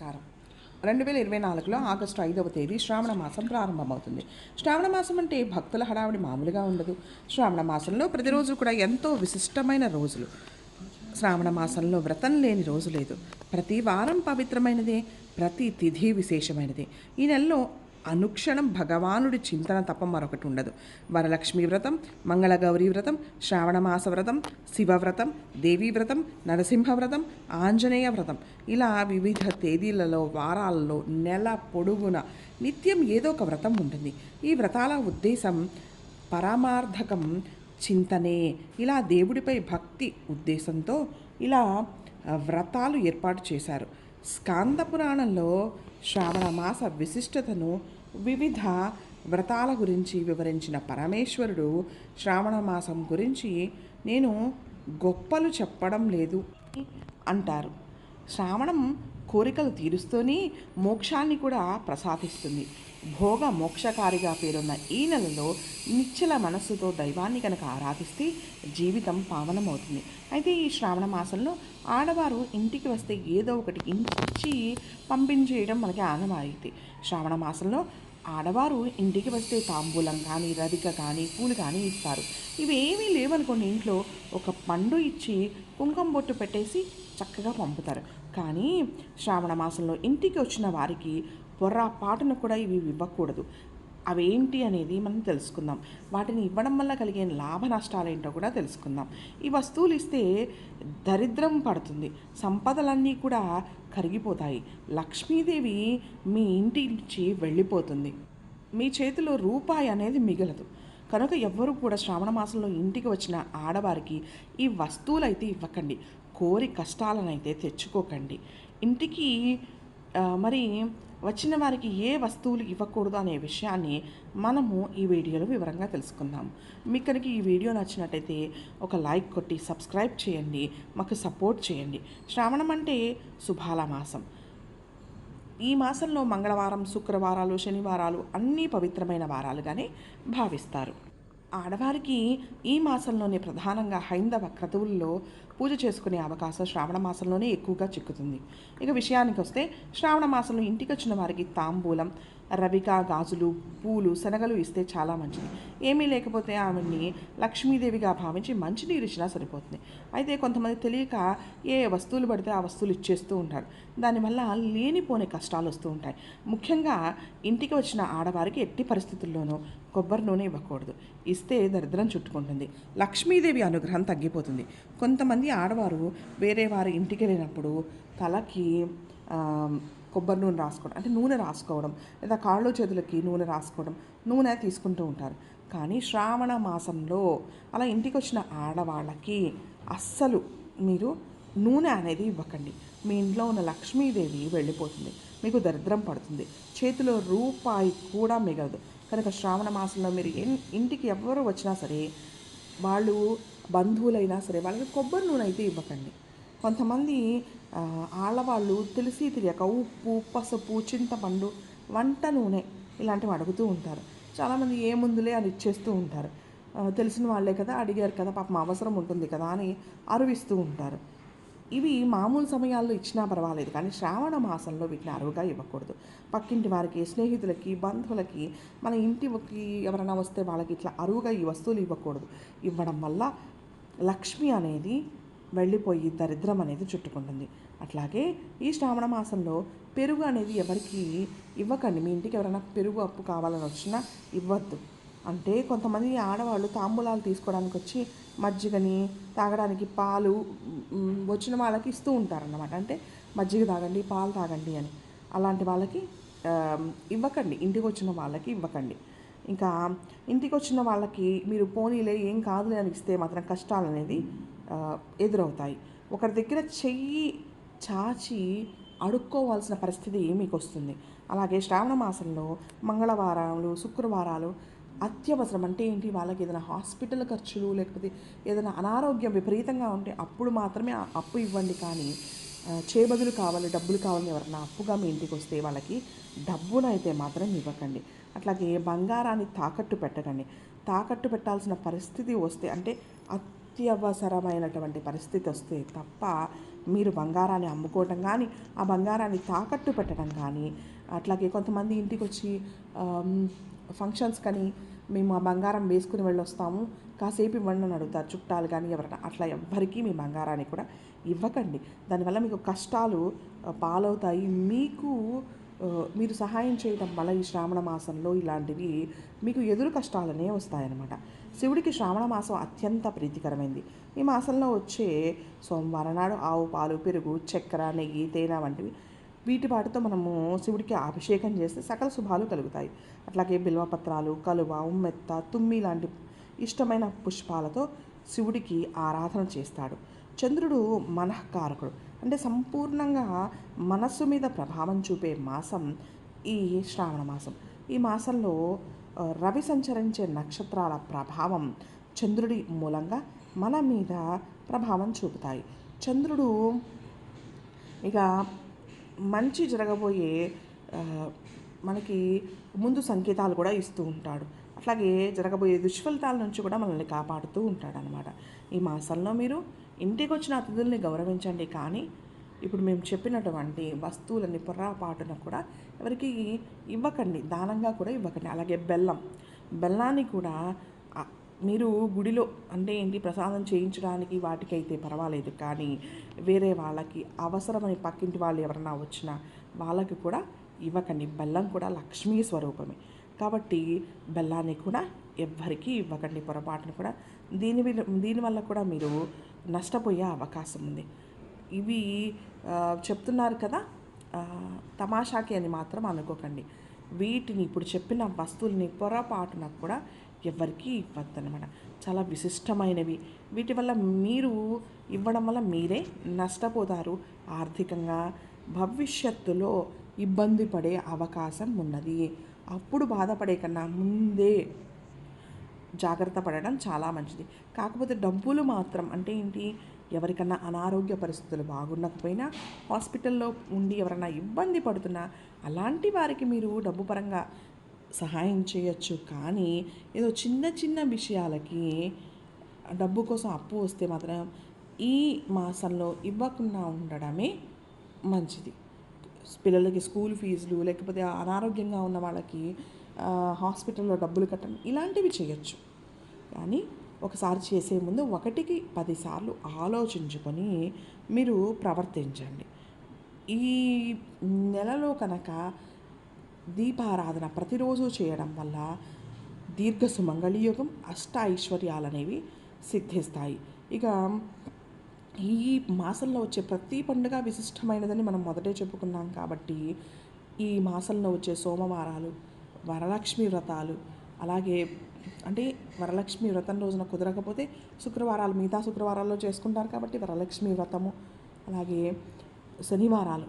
నమస్కారం. 2024లో ఆగస్టు 5వ తేదీ శ్రావణ మాసం ప్రారంభమవుతుంది. శ్రావణ మాసం అంటే భక్తుల హడావిడి మామూలుగా ఉండదు. శ్రావణ మాసంలో ప్రతిరోజు కూడా ఎంతో విశిష్టమైన రోజులు. శ్రావణ మాసంలో వ్రతం లేని రోజు లేదు. ప్రతి వారం పవిత్రమైనదే, ప్రతి తిథి విశేషమైనదే. ఈ నెలలో అనుక్షణం భగవానుడి చింతన తప్ప మరొకటి ఉండదు. వరలక్ష్మి వ్రతం, మంగళగౌరీ వ్రతం, శ్రావణమాస వ్రతం, శివవ్రతం, దేవీ వ్రతం, నరసింహ వ్రతం, ఆంజనేయ వ్రతం, ఇలా వివిధ తేదీలలో, వారాలలో, నెల పొడుగున నిత్యం ఏదో ఒక వ్రతం ఉంటుంది. ఈ వ్రతాల ఉద్దేశం పరమార్థకం చింతనే. ఇలా దేవుడిపై భక్తి ఉద్దేశంతో ఇలా వ్రతాలు ఏర్పాటు చేశారు. స్కాంద పురాణంలో శ్రావణ మాస విశిష్టతను, వివిధ వ్రతాల గురించి వివరించిన పరమేశ్వరుడు శ్రావణ మాసం గురించి నేను గొప్పలు చెప్పడం లేదు అంటారు. శ్రావణం కోరికలు తీరుస్తూనే మోక్షాన్ని కూడా ప్రసాదిస్తుంది. భోగ మోక్షకారిగా పేరున్న ఈ నెలలో నిశ్చల మనస్సుతో దైవాన్ని కనుక ఆరాధిస్తే జీవితం పావనమవుతుంది. అయితే ఈ శ్రావణ మాసంలో ఆడవారు ఇంటికి వస్తే ఏదో ఒకటి ఇచ్చి పంపించేయడం మనకి ఆనవాయితీ. శ్రావణ మాసంలో ఆడవారు ఇంటికి వస్తే తాంబూలం కానీ, రవిక కానీ, పూలు కానీ ఇస్తారు. ఇవేమీ లేవనుకోండి, ఇంట్లో ఒక పండు ఇచ్చి కుంకుమ బొట్టు పెట్టేసి చక్కగా పంపుతారు. కానీ శ్రావణ మాసంలో ఇంటికి వచ్చిన వారికి పొర్రాపాటును కూడా ఇవి ఇవ్వకూడదు. అవేంటి అనేది మనం తెలుసుకుందాం. వాటిని ఇవ్వడం వల్ల కలిగే లాభ నష్టాలు ఏంటో కూడా తెలుసుకుందాం. ఈ వస్తువులు ఇస్తే దరిద్రం పడుతుంది, సంపదలన్నీ కూడా కరిగిపోతాయి, లక్ష్మీదేవి మీ ఇంటి నుంచి వెళ్ళిపోతుంది, మీ చేతిలో రూపాయి అనేది మిగలదు. కనుక ఎవ్వరూ కూడా శ్రావణ మాసంలో ఇంటికి వచ్చిన ఆడవారికి ఈ వస్తువులు అయితే ఇవ్వకండి. కోరి కష్టాలనైతే తెచ్చుకోకండి. ఇంటికి మరి వచ్చిన వారికి ఏ వస్తువులు ఇవ్వకూడదు అనే విషయాన్ని మనము ఈ వీడియోలో వివరంగా తెలుసుకుందాం. మీకు కనుక ఈ వీడియో నచ్చినట్టయితే ఒక లైక్ కొట్టి సబ్స్క్రైబ్ చేయండి, మాకు సపోర్ట్ చేయండి. శ్రావణం అంటే శుభాల మాసం. ఈ మాసంలో మంగళవారం, శుక్రవారాలు, శనివారాలు అన్నీ పవిత్రమైన వారాలుగానే భావిస్తారు. ఆడవారికి ఈ మాసంలోనే ప్రధానంగా హైందవ క్రతువుల్లో పూజ చేసుకునే అవకాశం శ్రావణ మాసంలోనే ఎక్కువగా చిక్కుతుంది. ఇక విషయానికి వస్తే శ్రావణ మాసంలో ఇంటికి వచ్చిన వారికి తాంబూలం, రవిక, గాజులు, పూలు, శనగలు ఇస్తే చాలా మంచిది. ఏమీ లేకపోతే ఆమెని లక్ష్మీదేవిగా భావించి మంచినీరు ఇచ్చినా సరిపోతుంది. అయితే కొంతమంది తెలియక ఏ వస్తువులు పడితే ఆ వస్తువులు ఇచ్చేస్తూ ఉంటారు. దానివల్ల లేనిపోని కష్టాలు వస్తూ ఉంటాయి. ముఖ్యంగా ఇంటికి వచ్చిన ఆడవారికి ఎట్టి పరిస్థితుల్లోనూ కొబ్బరి నూనె ఇవ్వకూడదు. ఇస్తే దరిద్రం చుట్టుకుంటుంది, లక్ష్మీదేవి అనుగ్రహం తగ్గిపోతుంది. కొంతమంది ఆడవారు వేరే వారి ఇంటికి వెళ్ళినప్పుడు తలకి కొబ్బరి నూనె రాసుకోవడం, అంటే నూనె రాసుకోవడం, లేదా కాళ్ళు చేతులకి నూనె రాసుకోవడం, నూనె తీసుకుంటూ ఉంటారు. కానీ శ్రావణ మాసంలో అలా ఇంటికి వచ్చిన ఆడవాళ్ళకి అస్సలు మీరు నూనె అనేది ఇవ్వకండి. మీ ఇంట్లో ఉన్న లక్ష్మీదేవి వెళ్ళిపోతుంది, మీకు దరిద్రం పడుతుంది, చేతిలో రూపాయి కూడా మిగలదు. కనుక శ్రావణ మాసంలో మీరు ఇంటికి ఎవరు వచ్చినా సరే, వాళ్ళు బంధువులైనా సరే, వాళ్ళకి కొబ్బరి నూనె అయితే ఇవ్వకండి. కొంతమంది ఆడవాళ్ళు తెలిసి తెలియక ఉప్పు, పసుపు, చింతపండు, వంట నూనె ఇలాంటివి అడుగుతూ ఉంటారు. చాలామంది ఏ ముందులే అని ఇచ్చేస్తూ ఉంటారు. తెలిసిన వాళ్ళే కదా, అడిగారు కదా, పాపం అవసరం ఉంటుంది కదా అని అరువిస్తూ ఉంటారు. ఇవి మామూలు సమయాల్లో ఇచ్చినా పర్వాలేదు, కానీ శ్రావణ మాసంలో వీటిని అరువుగా ఇవ్వకూడదు. పక్కింటి వారికి, స్నేహితులకి, బంధువులకి, మన ఇంటికి ఎవరైనా వస్తే వాళ్ళకి ఇట్లా అరువుగా ఈ వస్తువులు ఇవ్వకూడదు. ఇవ్వడం వల్ల లక్ష్మి అనేది వెళ్ళిపోయి దరిద్రం అనేది చుట్టుకుంటుంది. అట్లాగే ఈ శ్రావణ మాసంలో పెరుగు అనేది ఎవరికి ఇవ్వకండి. మీ ఇంటికి ఎవరైనా పెరుగు అప్పు కావాలని వచ్చినా ఇవ్వద్దు. అంటే కొంతమంది ఆడవాళ్ళు తాంబూలాలు తీసుకోవడానికి వచ్చి మజ్జిగని, తాగడానికి పాలు వచ్చిన వాళ్ళకి ఇస్తూ ఉంటారన్నమాట. అంటే మజ్జిగ తాగండి, పాలు తాగండి అని. అలాంటి వాళ్ళకి ఇవ్వకండి, ఇంటికి వచ్చిన వాళ్ళకి ఇవ్వకండి. ఇంకా ఇంటికి వచ్చిన వాళ్ళకి మీరు పోనీలే ఏం కాదులే అని ఇస్తే మాత్రం కష్టాలు అనేది ఎదురవుతాయి. ఒకరి దగ్గర చెయ్యి చాచి అడుక్కోవాల్సిన పరిస్థితి మీకు వస్తుంది. అలాగే శ్రావణ మాసంలో మంగళవారాలు, శుక్రవారాలు అత్యవసరం. అంటే ఏంటి, వాళ్ళకి ఏదైనా హాస్పిటల్ ఖర్చులు లేకపోతే ఏదైనా అనారోగ్యం విపరీతంగా ఉంటే అప్పుడు మాత్రమే అప్పు ఇవ్వండి. కానీ చేబదులు కావాలి, డబ్బులు కావాలని ఎవరన్నా అప్పుగా మీ ఇంటికి వస్తే వాళ్ళకి డబ్బునైతే మాత్రం ఇవ్వకండి. అట్లాగే బంగారాన్ని తాకట్టు పెట్టకండి. తాకట్టు పెట్టాల్సిన పరిస్థితి వస్తే, అంటే అత్యవసరమైనటువంటి పరిస్థితి వస్తే తప్ప మీరు బంగారాన్ని అమ్ముకోవటం కానీ, ఆ బంగారాన్ని తాకట్టు పెట్టడం కానీ, అట్లాగే కొంతమంది ఇంటికి వచ్చి ఫంక్షన్స్ కానీ మేము ఆ బంగారం వేసుకుని వెళ్ళొస్తాము, కాసేపు ఇవ్వండి అని అడుగుతారు చుట్టాలు కానీ ఎవరైనా. అట్లా ఎవ్వరికీ మీ బంగారాన్ని కూడా ఇవ్వకండి. దానివల్ల మీకు కష్టాలు పాలవుతాయి. మీరు సహాయం చేయడం వల్ల ఈ శ్రావణ మాసంలో ఇలాంటివి మీకు ఎదురు కష్టాలనే వస్తాయన్నమాట. శివుడికి శ్రావణ మాసం అత్యంత ప్రీతికరమైంది. ఈ మాసంలో వచ్చే సోమవారం నాడు ఆవు పాలు, పెరుగు, చక్కెర, నెయ్యి, తేనె వంటివి వీటి వాటితో మనము శివుడికి అభిషేకం చేస్తే సకల శుభాలు కలుగుతాయి. అట్లాగే బిల్వపత్రాలు, కలువ, ఉమ్మెత్త, తుమ్మి లాంటి ఇష్టమైన పుష్పాలతో శివుడికి ఆరాధన చేస్తాడు. చంద్రుడు మనఃకారకుడు, అంటే సంపూర్ణంగా మనస్సు మీద ప్రభావం చూపే మాసం ఈ శ్రావణ మాసం. ఈ మాసంలో రవి సంచరించే నక్షత్రాల ప్రభావం చంద్రుడి మూలంగా మన మీద ప్రభావం చూపుతాయి. చంద్రుడు ఇక మంచి జరగబోయే మనకి ముందు సంకేతాలు కూడా ఇస్తూ ఉంటాడు. అట్లాగే జరగబోయే దుష్ఫలితాల నుంచి కూడా మనల్ని కాపాడుతూ ఉంటాడు అనమాట. ఈ మాసంలో మీరు ఇంటికి వచ్చిన అతిథుల్ని గౌరవించండి, కానీ ఇప్పుడు మేము చెప్పినటువంటి వస్తువులని పొర్రాపాటున కూడా ఎవరికి ఇవ్వకండి, దానంగా కూడా ఇవ్వకండి. అలాగే బెల్లాన్ని కూడా మీరు గుడిలో అంటే ఏంటి ప్రసాదం చేయించడానికి వాటికైతే పర్వాలేదు, కానీ వేరే వాళ్ళకి అవసరమని పక్కింటి వాళ్ళు ఎవరైనా వచ్చినా వాళ్ళకి కూడా ఇవ్వకండి. బెల్లం కూడా లక్ష్మీ స్వరూపమే కాబట్టి బెల్లాన్ని కూడా ఎవ్వరికీ ఇవ్వకండి పొరపాటును కూడా. దీనివల్ల కూడా మీరు నష్టపోయే అవకాశం ఉంది. ఇవి చెప్తున్నారు కదా తమాషాకి అని మాత్రం అనుకోకండి. వీటిని ఇప్పుడు చెప్పిన వస్తువుల్ని పొరపాటున కూడా ఎవరికీ ఇవ్వద్దనమాట. చాలా విశిష్టమైనవి. వీటి వల్ల మీరు ఇవ్వడం వల్ల మీరే నష్టపోతారు ఆర్థికంగా. భవిష్యత్తులో ఇబ్బంది పడే అవకాశం ఉన్నది. అప్పుడు బాధపడే కన్నా ముందే జాగ్రత్త పడడం చాలా మంచిది. కాకపోతే డబ్బులు మాత్రం అంటే ఏంటి, ఎవరికన్నా అనారోగ్య పరిస్థితులు బాగుండకపోయినా, హాస్పిటల్లో ఉండి ఎవరైనా ఇబ్బంది పడుతున్నా అలాంటి వారికి మీరు డబ్బు పరంగా సహాయం చేయొచ్చు. కానీ ఏదో చిన్న చిన్న విషయాలకి డబ్బు కోసం అప్పు వస్తే మాత్రం ఈ మాసంలో ఇవ్వకుండా ఉండడమే మంచిది. పిల్లలకి స్కూల్ ఫీజులు, లేకపోతే అనారోగ్యంగా ఉన్న వాళ్ళకి హాస్పిటల్లో డబ్బులు కట్టడం, ఇలాంటివి చేయొచ్చు. కానీ ఒకసారి చేసే ముందు 1కి 10 సార్లు ఆలోచించుకొని మీరు ప్రవర్తించండి. ఈ నెలలో కనుక దీపారాధన ప్రతిరోజు చేయడం వల్ల దీర్ఘ సుమంగళి యోగం, అష్ట ఐశ్వర్యాలు అనేవి సిద్ధిస్తాయి. ఇక ఈ మాసంలో వచ్చే ప్రతి పండుగ విశిష్టమైనదని మనం మొదటే చెప్పుకున్నాం కాబట్టి ఈ మాసంలో వచ్చే సోమవారాలు, వరలక్ష్మి వ్రతాలు, అలాగే అంటే వరలక్ష్మి వ్రతం రోజున కుదరకపోతే శుక్రవారాలు, మిగతా శుక్రవారాల్లో చేసుకుంటారు కాబట్టి వరలక్ష్మి వ్రతము, అలాగే శనివారాలు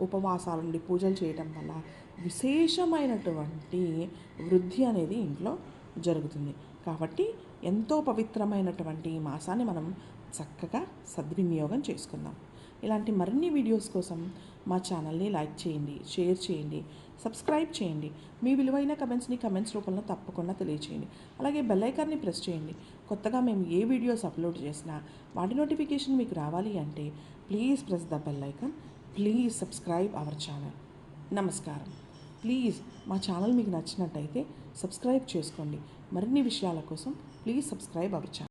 ఉపవాసాలు నుండి పూజలు చేయడం వల్ల విశేషమైనటువంటి వృద్ధి అనేది ఇంట్లో జరుగుతుంది. కాబట్టి ఎంతో పవిత్రమైనటువంటి ఈ మాసాన్ని మనం చక్కగా సద్వినియోగం చేసుకుందాం. ఇలాంటి మరిన్ని వీడియోస్ కోసం మా ఛానల్ని లైక్ చేయండి, షేర్ చేయండి, సబ్స్క్రైబ్ చేయండి. మీ విలువైన కమెంట్స్ రూపంలో తప్పకుండా తెలియచేయండి. అలాగే బెల్ ఐకాన్ని ప్రెస్ చేయండి. కొత్తగా మేము ఏ వీడియోస్ అప్లోడ్ చేసినా వాటి నోటిఫికేషన్ మీకు రావాలి అంటే please press the bell icon. Please subscribe our channel. నమస్కారం. ప్లీజ్ మా ఛానల్ మీకు నచ్చినట్టయితే సబ్స్క్రైబ్ చేసుకోండి. మరిన్ని విషయాల కోసం ప్లీజ్ సబ్స్క్రైబ్ అవర్ ఛానల్.